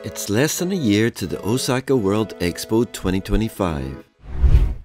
It's less than a year to the Osaka World Expo 2025.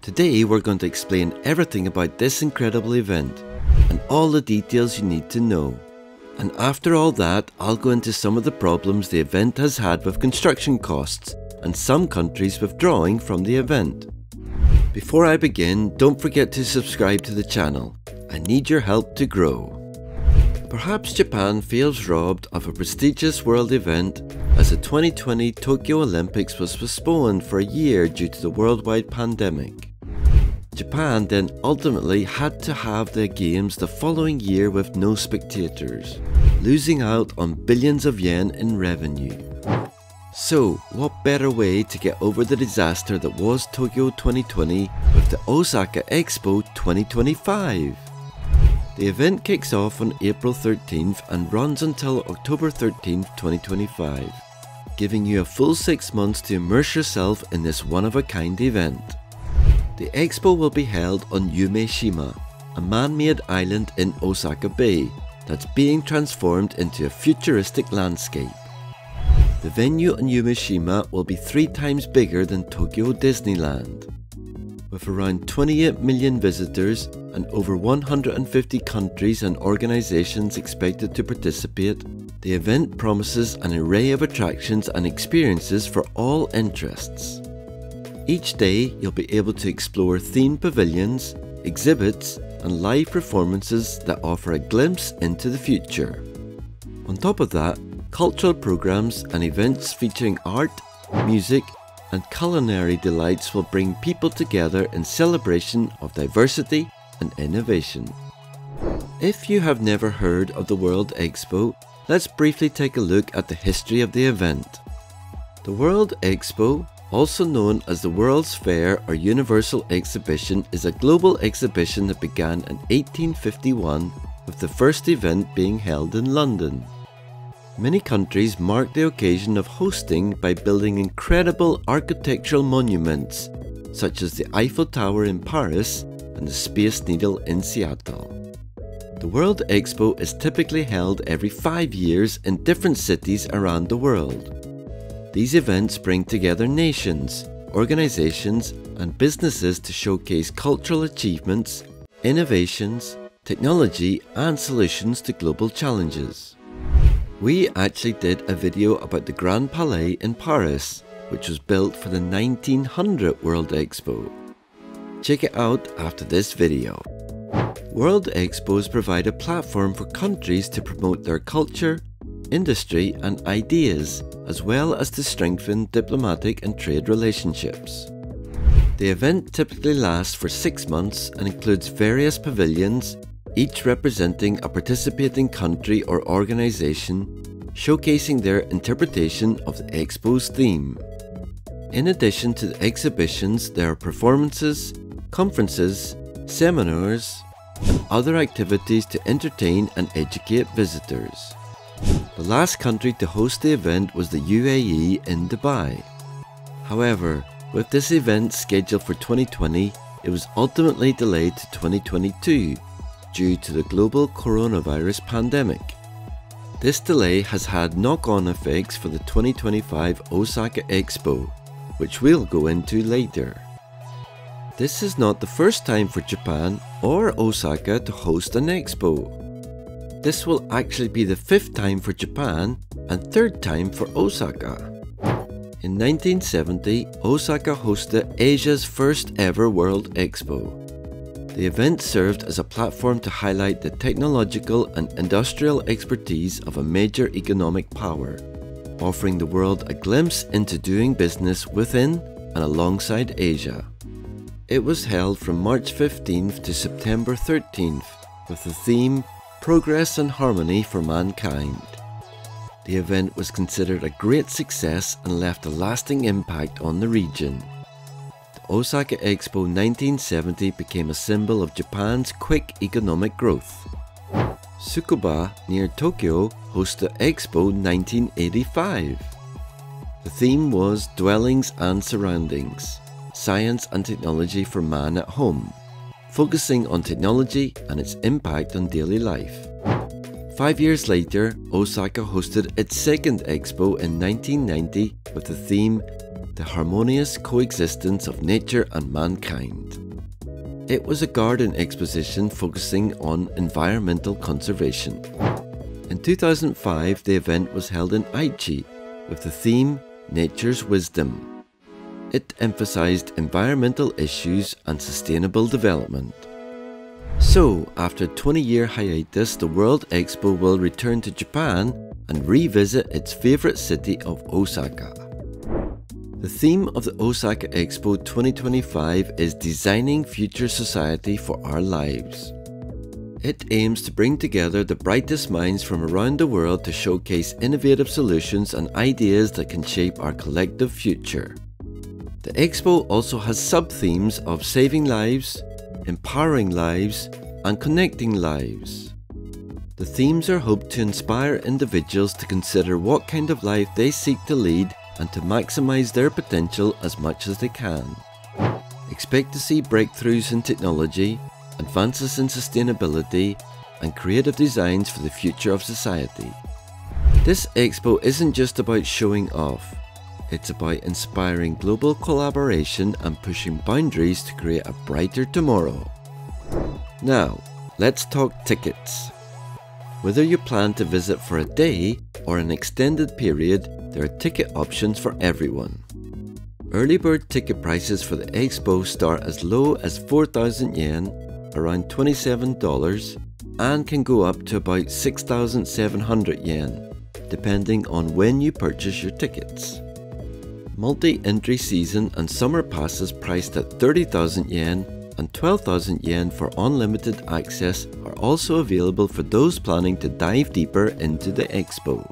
Today we're going to explain everything about this incredible event and all the details you need to know. And after all that, I'll go into some of the problems the event has had with construction costs and some countries withdrawing from the event. Before I begin, don't forget to subscribe to the channel. I need your help to grow. Perhaps Japan feels robbed of a prestigious world event as the 2020 Tokyo Olympics was postponed for a year due to the worldwide pandemic. Japan then ultimately had to have the games the following year with no spectators, losing out on billions of yen in revenue. So, what better way to get over the disaster that was Tokyo 2020 with the Osaka Expo 2025? The event kicks off on April 13th and runs until October 13th, 2025, giving you a full 6 months to immerse yourself in this one-of-a-kind event. The expo will be held on Umeshima, a man-made island in Osaka Bay that's being transformed into a futuristic landscape. The venue on Umeshima will be 3 times bigger than Tokyo Disneyland. With around 28 million visitors and over 150 countries and organizations expected to participate, the event promises an array of attractions and experiences for all interests. Each day you'll be able to explore themed pavilions, exhibits and live performances that offer a glimpse into the future. On top of that, cultural programs and events featuring art, music and culinary delights will bring people together in celebration of diversity and innovation. If you have never heard of the World Expo, let's briefly take a look at the history of the event. The World Expo, also known as the World's Fair or Universal Exhibition, is a global exhibition that began in 1851 with the first event being held in London. Many countries mark the occasion of hosting by building incredible architectural monuments, such as the Eiffel Tower in Paris and the Space Needle in Seattle. The World Expo is typically held every 5 years in different cities around the world. These events bring together nations, organizations, and businesses to showcase cultural achievements, innovations, technology, and solutions to global challenges. We actually did a video about the Grand Palais in Paris, which was built for the 1900 World Expo. Check it out after this video. World Expos provide a platform for countries to promote their culture, industry and ideas, as well as to strengthen diplomatic and trade relationships. The event typically lasts for 6 months and includes various pavilions, each representing a participating country or organization, showcasing their interpretation of the Expo's theme. In addition to the exhibitions, there are performances, conferences, seminars, and other activities to entertain and educate visitors. The last country to host the event was the UAE in Dubai. However, with this event scheduled for 2020, it was ultimately delayed to 2022 due to the global coronavirus pandemic. This delay has had knock-on effects for the 2025 Osaka Expo, which we'll go into later. This is not the first time for Japan or Osaka to host an expo. This will actually be the 5th time for Japan and 3rd time for Osaka. In 1970, Osaka hosted Asia's first ever World Expo. The event served as a platform to highlight the technological and industrial expertise of a major economic power, offering the world a glimpse into doing business within and alongside Asia. It was held from March 15th to September 13th with the theme Progress and Harmony for Mankind. The event was considered a great success and left a lasting impact on the region. The Osaka Expo 1970 became a symbol of Japan's quick economic growth. Tsukuba near Tokyo hosted Expo 1985. The theme was Dwellings and Surroundings, Science and Technology for Man at Home, focusing on technology and its impact on daily life. 5 years later, Osaka hosted its second Expo in 1990 with the theme, The Harmonious Coexistence of Nature and Mankind. It was a garden exposition focusing on environmental conservation. In 2005, the event was held in Aichi with the theme, Nature's Wisdom. It emphasized environmental issues and sustainable development. So, after a 20-year hiatus, the World Expo will return to Japan and revisit its favorite city of Osaka. The theme of the Osaka Expo 2025 is Designing Future Society for Our Lives. It aims to bring together the brightest minds from around the world to showcase innovative solutions and ideas that can shape our collective future. The Expo also has sub-themes of saving lives, empowering lives, and connecting lives. The themes are hoped to inspire individuals to consider what kind of life they seek to lead and to maximize their potential as much as they can. Expect to see breakthroughs in technology, advances in sustainability, and creative designs for the future of society. This Expo isn't just about showing off. It's about inspiring global collaboration and pushing boundaries to create a brighter tomorrow. Now, let's talk tickets. Whether you plan to visit for a day or an extended period, there are ticket options for everyone. Early bird ticket prices for the Expo start as low as 4,000 yen, around $27, and can go up to about 6,700 yen, depending on when you purchase your tickets. Multi-entry season and summer passes priced at 30,000 yen and 12,000 yen for unlimited access are also available for those planning to dive deeper into the Expo.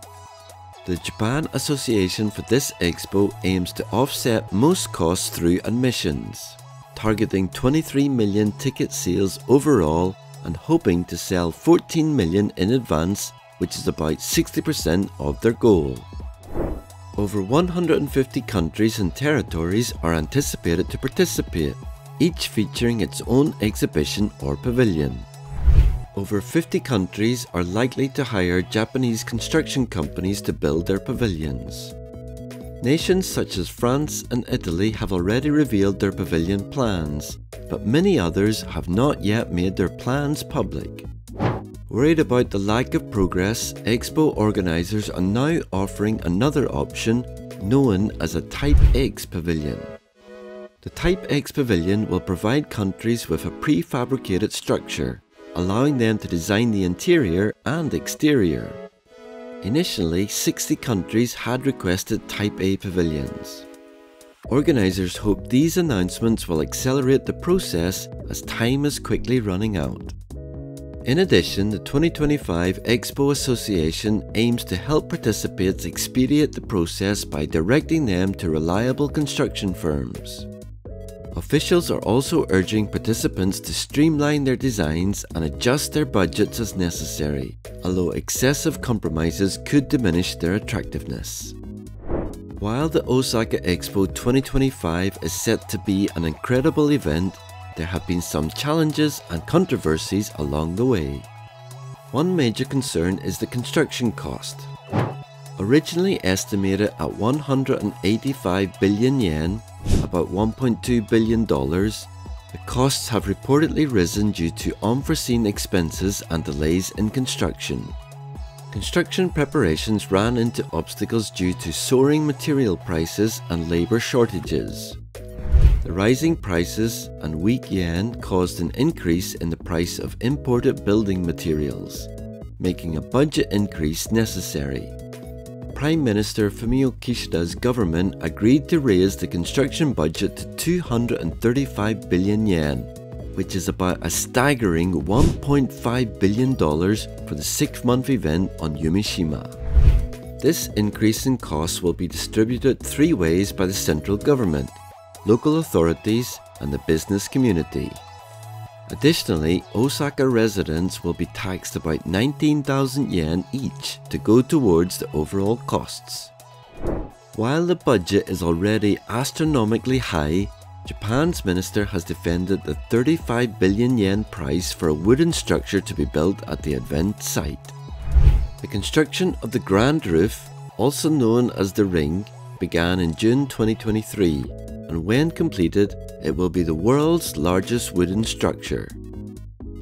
The Japan Association for this Expo aims to offset most costs through admissions, targeting 23 million ticket sales overall and hoping to sell 14 million in advance, which is about 60% of their goal. Over 150 countries and territories are anticipated to participate, each featuring its own exhibition or pavilion. Over 50 countries are likely to hire Japanese construction companies to build their pavilions. Nations such as France and Italy have already revealed their pavilion plans, but many others have not yet made their plans public. Worried about the lack of progress, Expo organisers are now offering another option known as a Type X pavilion. The Type X pavilion will provide countries with a prefabricated structure, allowing them to design the interior and exterior. Initially, 60 countries had requested Type A pavilions. Organisers hope these announcements will accelerate the process as time is quickly running out. In addition, the 2025 Expo Association aims to help participants expedite the process by directing them to reliable construction firms. Officials are also urging participants to streamline their designs and adjust their budgets as necessary, although excessive compromises could diminish their attractiveness. While the Osaka Expo 2025 is set to be an incredible event, there have been some challenges and controversies along the way. One major concern is the construction cost. Originally estimated at 185 billion yen, about $1.2 billion, the costs have reportedly risen due to unforeseen expenses and delays in construction. Construction preparations ran into obstacles due to soaring material prices and labour shortages. The rising prices and weak yen caused an increase in the price of imported building materials, making a budget increase necessary. Prime Minister Fumio Kishida's government agreed to raise the construction budget to 235 billion yen, which is about a staggering $1.5 billion for the 6-month event on Yumeshima. This increase in costs will be distributed 3 ways by the central government, local authorities, and the business community. Additionally, Osaka residents will be taxed about 19,000 yen each to go towards the overall costs. While the budget is already astronomically high, Japan's minister has defended the 35 billion yen price for a wooden structure to be built at the event site. The construction of the Grand Roof, also known as the Ring, began in June 2023, and when completed, it will be the world's largest wooden structure.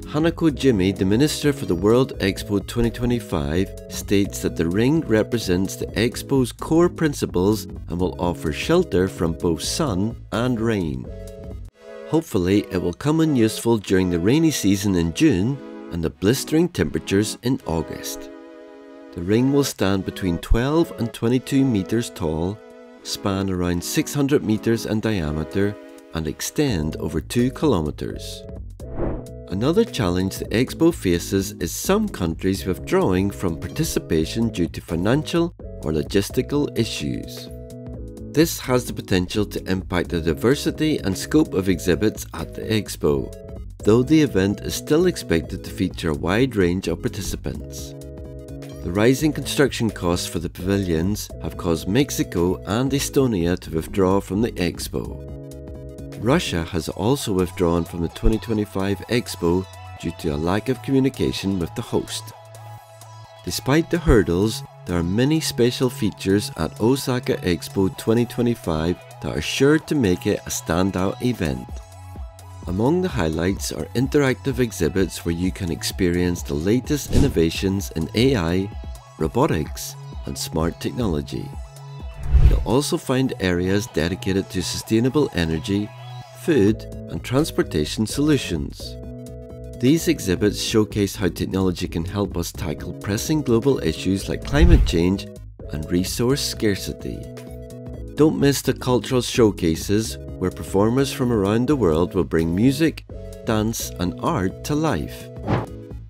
Hanako Jimmy, the Minister for the World Expo 2025, states that the ring represents the Expo's core principles and will offer shelter from both sun and rain. Hopefully, it will come in useful during the rainy season in June and the blistering temperatures in August. The ring will stand between 12 and 22 meters tall, span around 600 meters in diameter, and extend over 2 kilometers. Another challenge the Expo faces is some countries withdrawing from participation due to financial or logistical issues. This has the potential to impact the diversity and scope of exhibits at the Expo, though the event is still expected to feature a wide range of participants. The rising construction costs for the pavilions have caused Mexico and Estonia to withdraw from the Expo. Russia has also withdrawn from the 2025 Expo due to a lack of communication with the host. Despite the hurdles, there are many special features at Osaka Expo 2025 that are sure to make it a standout event. Among the highlights are interactive exhibits where you can experience the latest innovations in AI, robotics, and smart technology. You'll also find areas dedicated to sustainable energy, food, and transportation solutions. These exhibits showcase how technology can help us tackle pressing global issues like climate change and resource scarcity. Don't miss the cultural showcases where performers from around the world will bring music, dance, and art to life.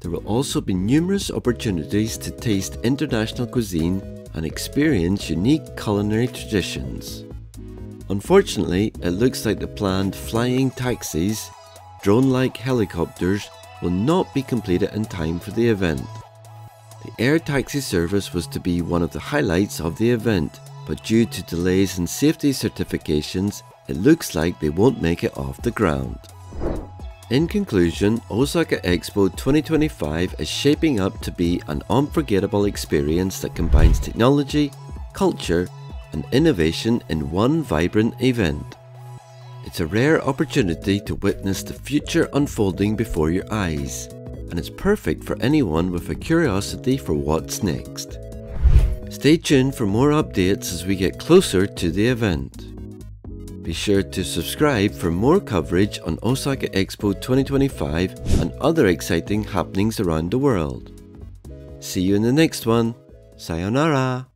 There will also be numerous opportunities to taste international cuisine and experience unique culinary traditions. Unfortunately, it looks like the planned flying taxis, drone-like helicopters, will not be completed in time for the event. The air taxi service was to be one of the highlights of the event, but due to delays in safety certifications, it looks like they won't make it off the ground. In conclusion, Osaka Expo 2025 is shaping up to be an unforgettable experience that combines technology, culture, and innovation in one vibrant event. It's a rare opportunity to witness the future unfolding before your eyes, and it's perfect for anyone with a curiosity for what's next. Stay tuned for more updates as we get closer to the event. Be sure to subscribe for more coverage on Osaka Expo 2025 and other exciting happenings around the world. See you in the next one. Sayonara!